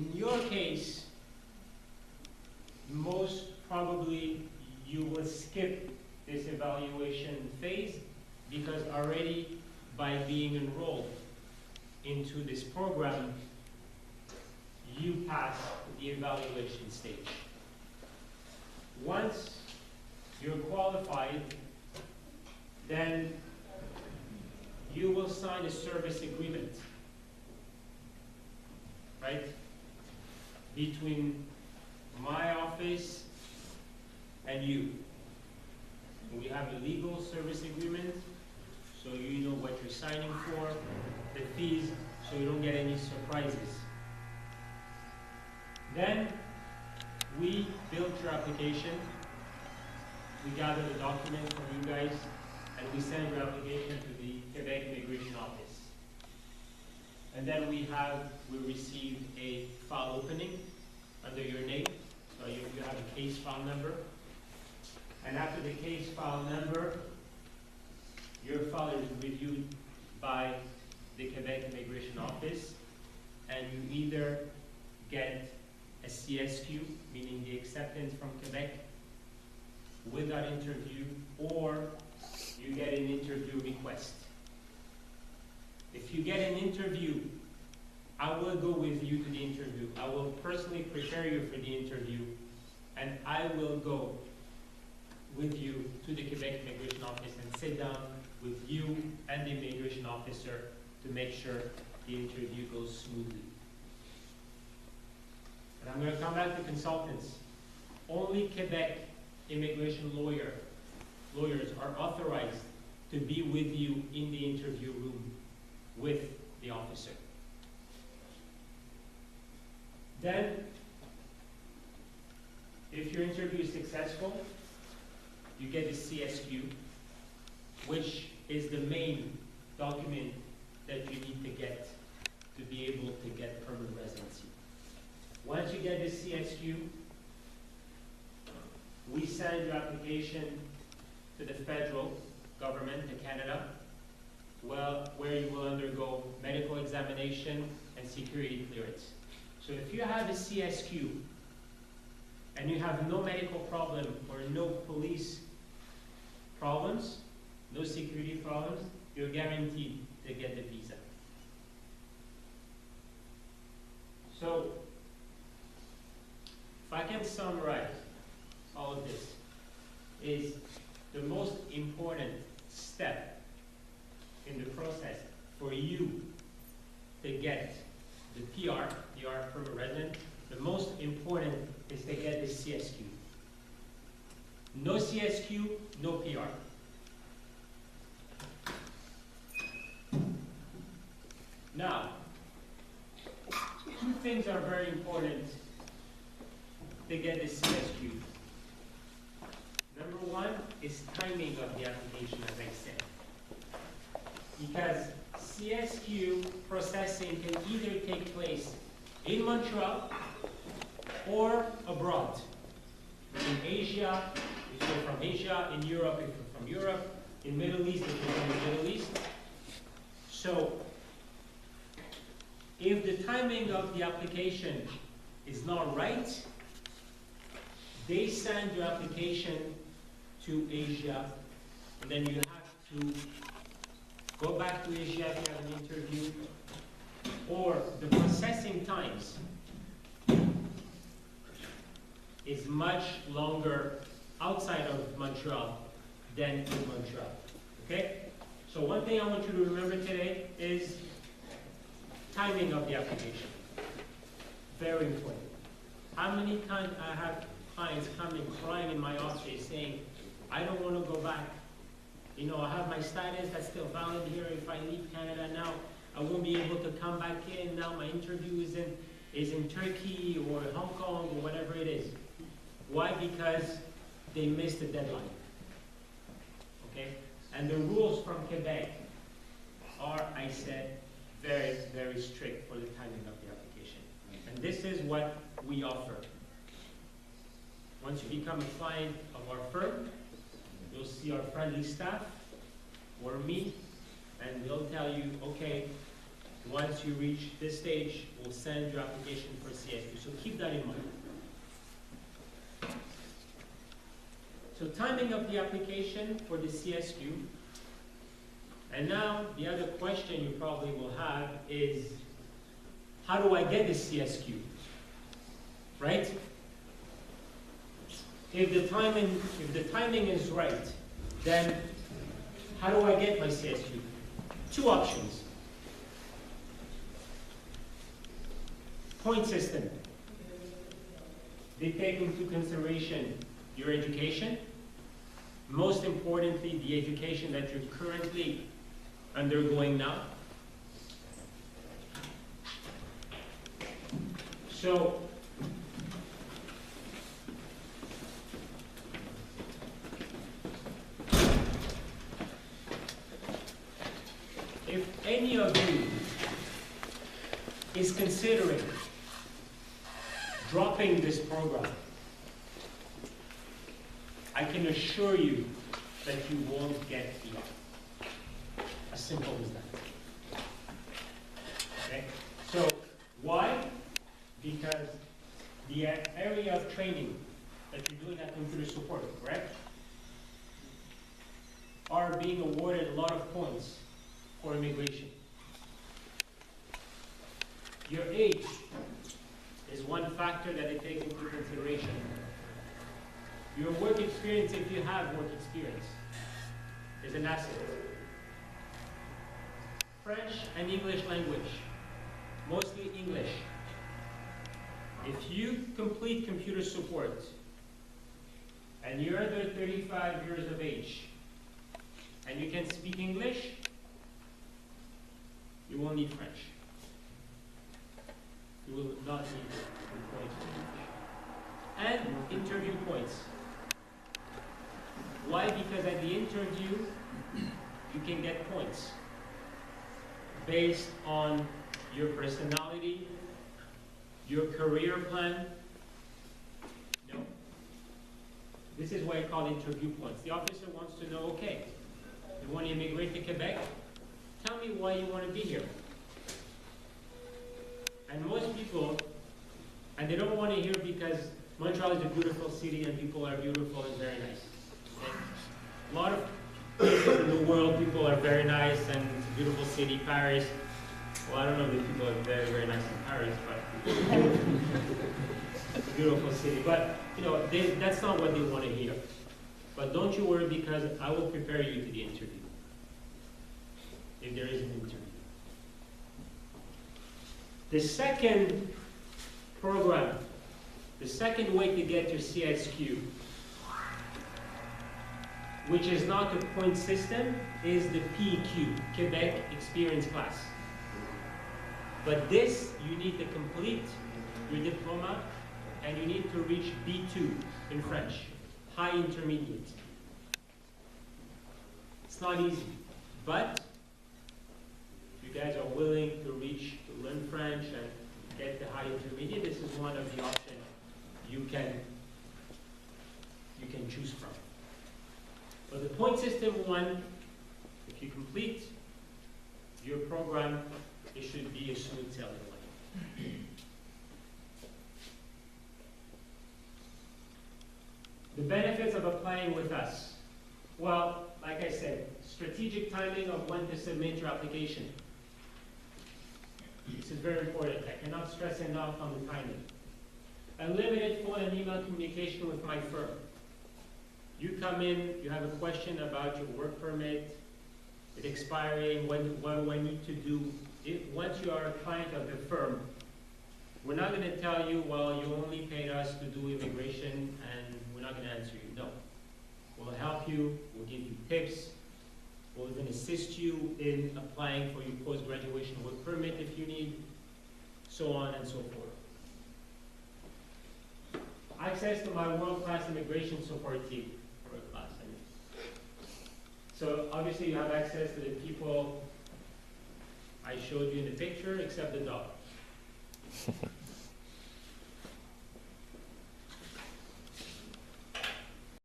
In your case, most probably you will skip this evaluation phase because already by being enrolled into this program, you pass the evaluation stage. Once you're qualified, then you will sign a service agreement, right? Between my office and you. We have a legal service agreement, so you know what you're signing for, the fees, so you don't get any surprises. Then we build your application, we gather the documents from you guys, and we send your application to the Quebec Immigration Office. And then we received a file opening under your name, so you have a case file number. And after the case file number, your file is reviewed by the Quebec Immigration Office, and you either get a CSQ, meaning the acceptance from Quebec, with that interview, or you get an interview request. If you get an interview, I will go with you to the interview. I will personally prepare you for the interview, and I will go with you to the Quebec Immigration Office and sit down with you and the immigration officer to make sure the interview goes smoothly. And I'm going to come back to consultants. Only Quebec immigration lawyers are authorized to be with you in the interview room with the officer. Then, if your interview is successful, you get the CSQ, which is the main document that you need to get to be able to get permanent residency. Once you get the CSQ, we send your application to the federal government, to Canada, where you will undergo medical examination and security clearance. So if you have a CSQ and you have no medical problem or no police problems, no security problems, you're guaranteed to get the visa. So, if I can summarize all of this, is the most important step in the process for you to get the PR permanent resident, the most important is to get the CSQ. No CSQ, no PR. Now, two things are very important to get the CSQ. Number one is timing of the application, as I said. Because CSQ processing can either take place in Montreal or abroad. In Asia, if you're from Asia, in Europe, if you're from Europe, in Middle East, if you're from the Middle East. So, if the timing of the application is not right, they send your application to Asia, and then you have to go back to Asia if you have an interview, or the processing times is much longer outside of Montreal than in Montreal, okay? So one thing I want you to remember today is timing of the application. Very important. How many times I have clients coming crying in my office saying, I don't want to go back. You know, I have my status that's still valid here. If I leave Canada now, I won't be able to come back in. Now my interview is in Turkey or Hong Kong or whatever it is. Why? Because they missed the deadline. Okay? And the rules from Quebec are, I said, very, very strict for the timing of the application. And this is what we offer. Once you become a client of our firm, you'll see our friendly staff or me, and they'll tell you, okay, once you reach this stage, we'll send your application for CSQ. So keep that in mind. So timing of the application for the CSQ. And now the other question you probably will have is, how do I get the CSQ? Right? If the timing is right, then how do I get my CSQ? Two options. Point system. They take into consideration your education, most importantly, the education that you're currently undergoing now. So, if any of you is considering dropping this program, I can assure you that you won't get the offer. As simple as that. Okay? So, why? Because the area of training that you're doing at computer support, correct, are being awarded a lot of points for immigration. Your age is one factor that they take into consideration. Your work experience, if you have work experience, is an asset. French and English language, mostly English. If you complete computer support and you're under 35 years of age and you can speak English, you won't need French. You will not need points for English. And interview points. Why? Because at the interview, you can get points based on your personality, your career plan. No. This is why I call interview points. The officer wants to know, okay, you want to immigrate to Quebec? Tell me why you want to be here. And most people, and they don't want to hear because Montreal is a beautiful city and people are beautiful and very nice. Okay? A lot of places in the world, people are very nice and it's a beautiful city. Paris, well, I don't know if people are very, very nice in Paris, but it's a beautiful city. But, you know, that's not what they want to hear. But don't you worry, because I will prepare you to the interview, if there is an interview. The second program, the second way to get your CSQ, which is not a point system, is the PEQ, Quebec Experience Class. But this, you need to complete your diploma and you need to reach B2 in French, high intermediate. It's not easy, but if you guys are willing to learn French and get the high intermediate, this is one of the options you can choose from. But the point system one, if you complete your program, it should be a smooth sailing one. The benefits of applying with us. Well, like I said, strategic timing of when to submit your application. This is very important. I cannot stress enough on the timing. Unlimited phone and email communication with my firm. You come in, you have a question about your work permit, it expiring, what do I need to do? Once you are a client of the firm, we're not going to tell you, well, you only paid us to do immigration and we're not going to answer you. No. We'll help you, we'll give you tips, we'll even assist you in applying for your post-graduation work permit if you need, so on and so forth. Access to my world-class immigration support team. World-class, I mean. So obviously you have access to the people I showed you in the picture, except the dog.